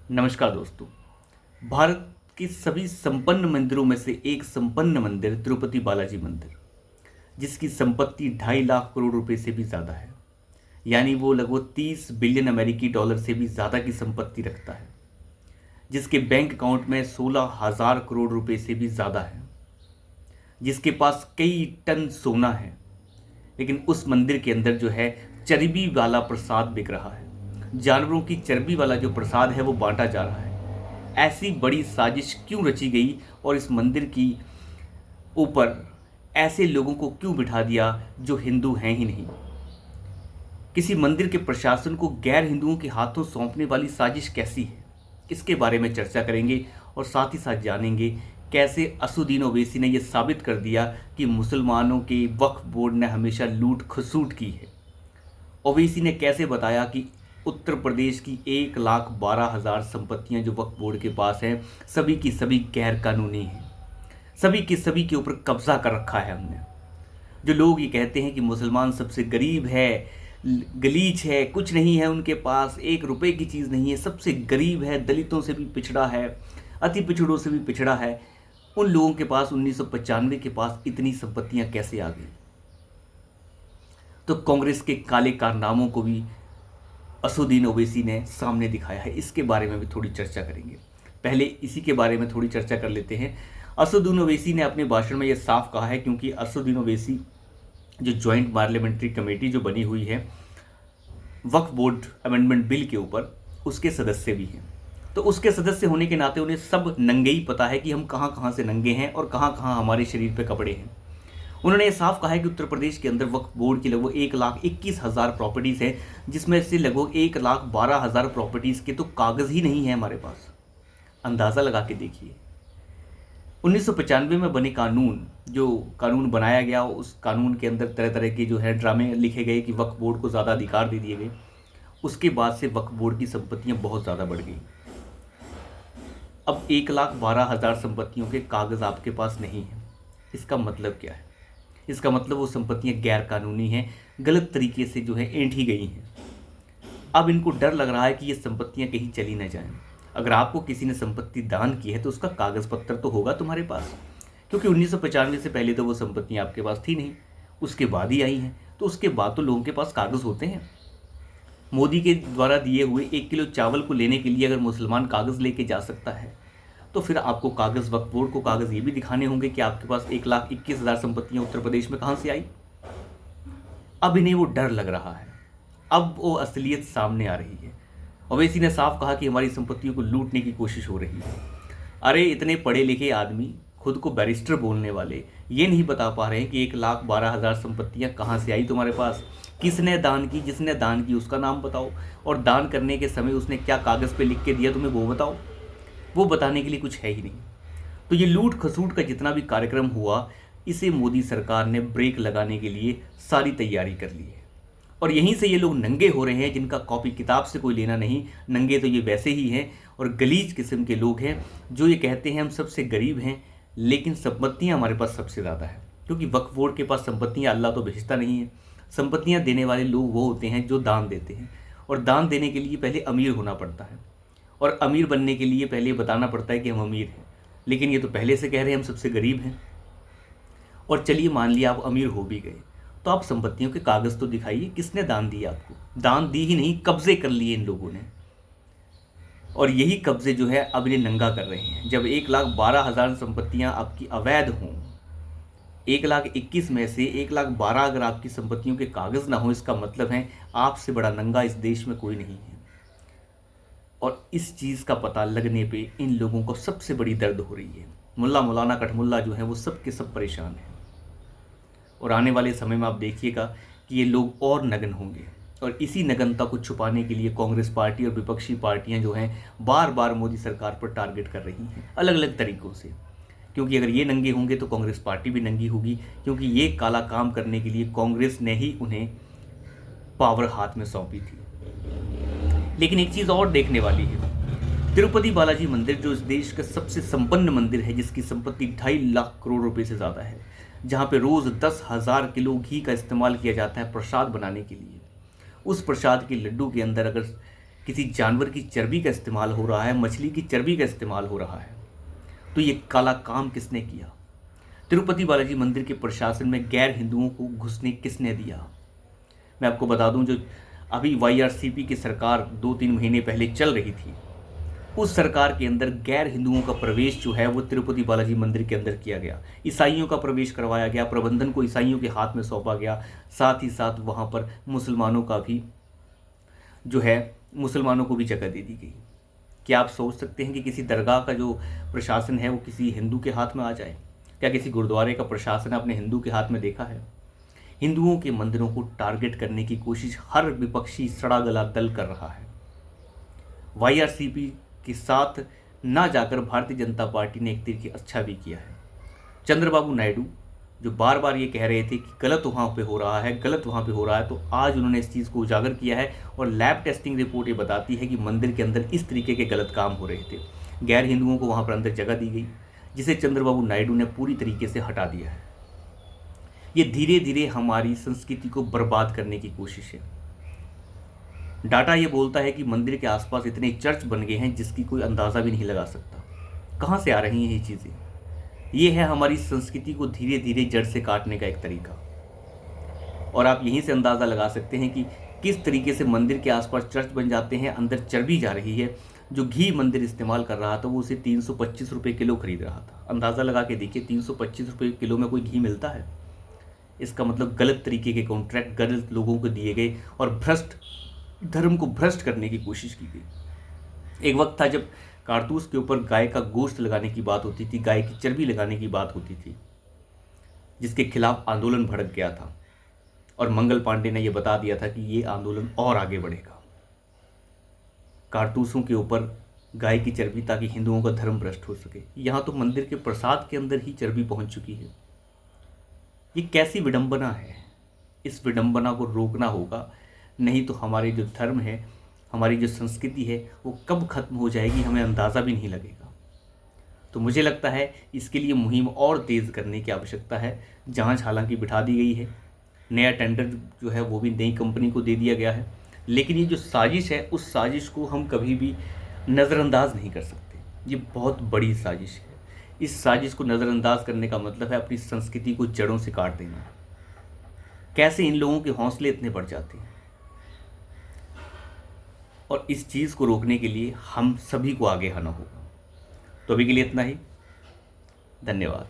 नमस्कार दोस्तों। भारत के सभी संपन्न मंदिरों में से एक संपन्न मंदिर तिरुपति बालाजी मंदिर, जिसकी संपत्ति 2.5 लाख करोड़ रुपए से भी ज़्यादा है। यानी वो लगभग 30 बिलियन अमेरिकी डॉलर से भी ज़्यादा की संपत्ति रखता है, जिसके बैंक अकाउंट में 16,000 करोड़ रुपए से भी ज़्यादा है, जिसके पास कई टन सोना है। लेकिन उस मंदिर के अंदर जो है चर्बी वाला प्रसाद बिक रहा है। जानवरों की चर्बी वाला जो प्रसाद है वो बांटा जा रहा है। ऐसी बड़ी साजिश क्यों रची गई और इस मंदिर की ऊपर ऐसे लोगों को क्यों बिठा दिया जो हिंदू हैं ही नहीं? किसी मंदिर के प्रशासन को गैर हिंदुओं के हाथों सौंपने वाली साजिश कैसी है, इसके बारे में चर्चा करेंगे और साथ ही साथ जानेंगे कैसे असुद्दीन ओवैसी ने यह साबित कर दिया कि मुसलमानों के वक्फ बोर्ड ने हमेशा लूट खसूट की है। ओवैसी ने कैसे बताया कि उत्तर प्रदेश की 1,12,000 संपत्तियां जो वक्फ बोर्ड के पास हैं सभी की सभी गैर कानूनी हैं, सभी की सभी के ऊपर कब्जा कर रखा है हमने। जो लोग ये कहते हैं कि मुसलमान सबसे गरीब है, गलीच है, कुछ नहीं है उनके पास, 1 रुपए की चीज़ नहीं है, सबसे गरीब है, दलितों से भी पिछड़ा है, अति पिछड़ों से भी पिछड़ा है, उन लोगों के पास 1995 के पास इतनी संपत्तियां कैसे आ गई? तो कांग्रेस के काले कारनामों को भी असुद्दीन ओवैसी ने सामने दिखाया है। इसके बारे में भी थोड़ी चर्चा करेंगे। पहले इसी के बारे में थोड़ी चर्चा कर लेते हैं। असुद्दीन ओवैसी ने अपने भाषण में यह साफ कहा है, क्योंकि असुद्दीन ओवैसी जो ज्वाइंट पार्लियामेंट्री कमेटी जो बनी हुई है वक्फ बोर्ड अमेंडमेंट बिल के ऊपर, उसके सदस्य भी हैं। तो उसके सदस्य होने के नाते उन्हें सब नंगे ही पता है कि हम कहाँ कहाँ से नंगे हैं और कहाँ कहाँ हमारे शरीर पे कपड़े हैं। उन्होंने ये साफ कहा है कि उत्तर प्रदेश के अंदर वक्फ बोर्ड की लगभग 1,21,000 प्रॉपर्टीज़ हैं, जिसमें से लगभग 1,12,000 प्रॉपर्टीज़ के तो कागज़ ही नहीं है हमारे पास। अंदाज़ा लगा के देखिए। 1995 में बने कानून, जो कानून बनाया गया, उस कानून के अंदर तरह तरह के जो है ड्रामे लिखे गए कि वक्फ बोर्ड को ज़्यादा अधिकार दे दिए गए। उसके बाद से वक्फ बोर्ड की संपत्तियाँ बहुत ज़्यादा बढ़ गई। अब 1,12,000 संपत्तियों के कागज़ आपके पास नहीं है। इसका मतलब क्या है? इसका मतलब वो संपत्तियां गैर कानूनी हैं, गलत तरीके से जो है ऐंठी गई हैं। अब इनको डर लग रहा है कि ये संपत्तियां कहीं चली ना जाएं। अगर आपको किसी ने संपत्ति दान की है तो उसका कागज़ पत्र तो होगा तुम्हारे पास, क्योंकि 1995 से पहले तो वो संपत्तियां आपके पास थी नहीं, उसके बाद ही आई हैं। तो उसके बाद तो लोगों के पास कागज़ होते हैं। मोदी के द्वारा दिए हुए 1 किलो चावल को लेने के लिए अगर मुसलमान कागज़ लेके जा सकता है, तो फिर आपको कागज़, वक्फ बोर्ड को कागज़ ये भी दिखाने होंगे कि आपके पास 1,21,000 संपत्तियां उत्तर प्रदेश में कहाँ से आई। अब इन्हें वो डर लग रहा है, अब वो असलियत सामने आ रही है। ओवैसी ने साफ कहा कि हमारी संपत्तियों को लूटने की कोशिश हो रही है। अरे इतने पढ़े लिखे आदमी, खुद को बैरिस्टर बोलने वाले, ये नहीं बता पा रहे हैं कि 1,12,000 संपत्तियां कहाँ से आई तुम्हारे पास, किसने दान की, जिसने दान की उसका नाम बताओ, और दान करने के समय उसने क्या कागज़ पे लिख के दिया तुम्हें वो बताओ। वो बताने के लिए कुछ है ही नहीं। तो ये लूट खसूट का जितना भी कार्यक्रम हुआ, इसे मोदी सरकार ने ब्रेक लगाने के लिए सारी तैयारी कर ली है। और यहीं से ये लोग नंगे हो रहे हैं, जिनका कॉपी किताब से कोई लेना नहीं। नंगे तो ये वैसे ही हैं और गलीज किस्म के लोग हैं जो ये कहते हैं हम सबसे गरीब हैं, लेकिन संपत्तियां हमारे पास सबसे ज़्यादा है। क्योंकि वक्फ बोर्ड के पास संपत्तियां अल्लाह तो भेजता नहीं है। संपत्तियां देने वाले लोग वो होते हैं जो दान देते हैं, और दान देने के लिए पहले अमीर होना पड़ता है, और अमीर बनने के लिए पहले बताना पड़ता है कि हम अमीर हैं। लेकिन ये तो पहले से कह रहे हैं हम सबसे गरीब हैं। और चलिए मान लिया आप अमीर हो भी गए, तो आप संपत्तियों के कागज़ तो दिखाइए, किसने दान दिया आपको? दान दी ही नहीं, कब्जे कर लिए इन लोगों ने। और यही कब्जे जो है अब इन्हें नंगा कर रहे हैं। जब 1,12,000 संपत्तियां आपकी अवैध हों, 1,21,000 में से 1,12,000 अगर आपकी संपत्तियों के कागज़ ना हो, इसका मतलब है आपसे बड़ा नंगा इस देश में कोई नहीं है। और इस चीज़ का पता लगने पे इन लोगों को सबसे बड़ी दर्द हो रही है। मुल्ला मौलाना कठमुल्ला जो है वो सब के सब परेशान हैं। और आने वाले समय में आप देखिएगा कि ये लोग और नग्न होंगे, और इसी नग्नता को छुपाने के लिए कांग्रेस पार्टी और विपक्षी पार्टियां जो हैं बार बार मोदी सरकार पर टारगेट कर रही हैं अलग अलग तरीक़ों से। क्योंकि अगर ये नंगे होंगे तो कांग्रेस पार्टी भी नंगी होगी, क्योंकि ये काला काम करने के लिए कांग्रेस ने ही उन्हें पावर हाथ में सौंपी थी। लेकिन एक चीज़ और देखने वाली है, तिरुपति बालाजी मंदिर जो इस देश का सबसे संपन्न मंदिर है, जिसकी संपत्ति 2.5 लाख करोड़ रुपए से ज़्यादा है, जहाँ पे रोज़ 10,000 किलो घी का इस्तेमाल किया जाता है प्रसाद बनाने के लिए। उस प्रसाद के लड्डू के अंदर अगर किसी जानवर की चर्बी का इस्तेमाल हो रहा है, मछली की चर्बी का इस्तेमाल हो रहा है, तो ये काला काम किसने किया? तिरुपति बालाजी मंदिर के प्रशासन में गैर हिंदुओं को घुसने किसने दिया? मैं आपको बता दूं, जो अभी वाईआरसीपी की सरकार 2-3 महीने पहले चल रही थी, उस सरकार के अंदर गैर हिंदुओं का प्रवेश जो है वो तिरुपति बालाजी मंदिर के अंदर किया गया। ईसाइयों का प्रवेश करवाया गया, प्रबंधन को ईसाइयों के हाथ में सौंपा गया, साथ ही साथ वहाँ पर मुसलमानों का भी जो है, मुसलमानों को भी जगह दे दी गई। क्या आप सोच सकते हैं कि किसी दरगाह का जो प्रशासन है वो किसी हिंदू के हाथ में आ जाए? क्या किसी गुरुद्वारे का प्रशासन अपने हिंदू के हाथ में देखा है? हिंदुओं के मंदिरों को टारगेट करने की कोशिश हर विपक्षी सड़ा गला दल कर रहा है। वाईआरसीपी के साथ ना जाकर भारतीय जनता पार्टी ने एक तरीके अच्छा भी किया है। चंद्रबाबू नायडू जो बार बार ये कह रहे थे कि गलत वहाँ पे हो रहा है, गलत वहाँ पे हो रहा है, तो आज उन्होंने इस चीज़ को उजागर किया है और लैब टेस्टिंग रिपोर्ट ये बताती है कि मंदिर के अंदर इस तरीके के गलत काम हो रहे थे। गैर हिंदुओं को वहाँ पर अंदर जगह दी गई, जिसे चंद्रबाबू नायडू ने पूरी तरीके से हटा दिया है। ये धीरे धीरे हमारी संस्कृति को बर्बाद करने की कोशिश है। डाटा ये बोलता है कि मंदिर के आसपास इतने चर्च बन गए हैं जिसकी कोई अंदाज़ा भी नहीं लगा सकता। कहाँ से आ रही हैं ये चीज़ें? ये है हमारी संस्कृति को धीरे धीरे जड़ से काटने का एक तरीका। और आप यहीं से अंदाज़ा लगा सकते हैं कि किस तरीके से मंदिर के आसपास चर्च बन जाते हैं, अंदर चर्बी जा रही है। जो घी मंदिर इस्तेमाल कर रहा था वो उसे 325 रुपये किलो खरीद रहा था। अंदाज़ा लगा के देखिए, 325 रुपये किलो में कोई घी मिलता है? इसका मतलब गलत तरीके के कॉन्ट्रैक्ट गलत लोगों को दिए गए और भ्रष्ट धर्म को भ्रष्ट करने की कोशिश की गई। एक वक्त था जब कारतूस के ऊपर गाय का गोश्त लगाने की बात होती थी, गाय की चर्बी लगाने की बात होती थी, जिसके खिलाफ आंदोलन भड़क गया था और मंगल पांडे ने यह बता दिया था कि ये आंदोलन और आगे बढ़ेगा। कारतूसों के ऊपर गाय की चर्बी, ताकि हिंदुओं का धर्म भ्रष्ट हो सके। यहाँ तो मंदिर के प्रसाद के अंदर ही चर्बी पहुंच चुकी है। ये कैसी विडंबना है? इस विडंबना को रोकना होगा, नहीं तो हमारे जो धर्म है, हमारी जो संस्कृति है, वो कब खत्म हो जाएगी हमें अंदाज़ा भी नहीं लगेगा। तो मुझे लगता है इसके लिए मुहिम और तेज़ करने की आवश्यकता है। जांच हालांकि बिठा दी गई है, नया टेंडर जो है वो भी नई कंपनी को दे दिया गया है, लेकिन ये जो साजिश है उस साजिश को हम कभी भी नज़रअंदाज नहीं कर सकते। ये बहुत बड़ी साजिश है। इस साजिश को नज़रअंदाज करने का मतलब है अपनी संस्कृति को जड़ों से काट देना। कैसे इन लोगों के हौसले इतने बढ़ जाते हैं? और इस चीज़ को रोकने के लिए हम सभी को आगे आना होगा। तो अभी के लिए इतना ही। धन्यवाद।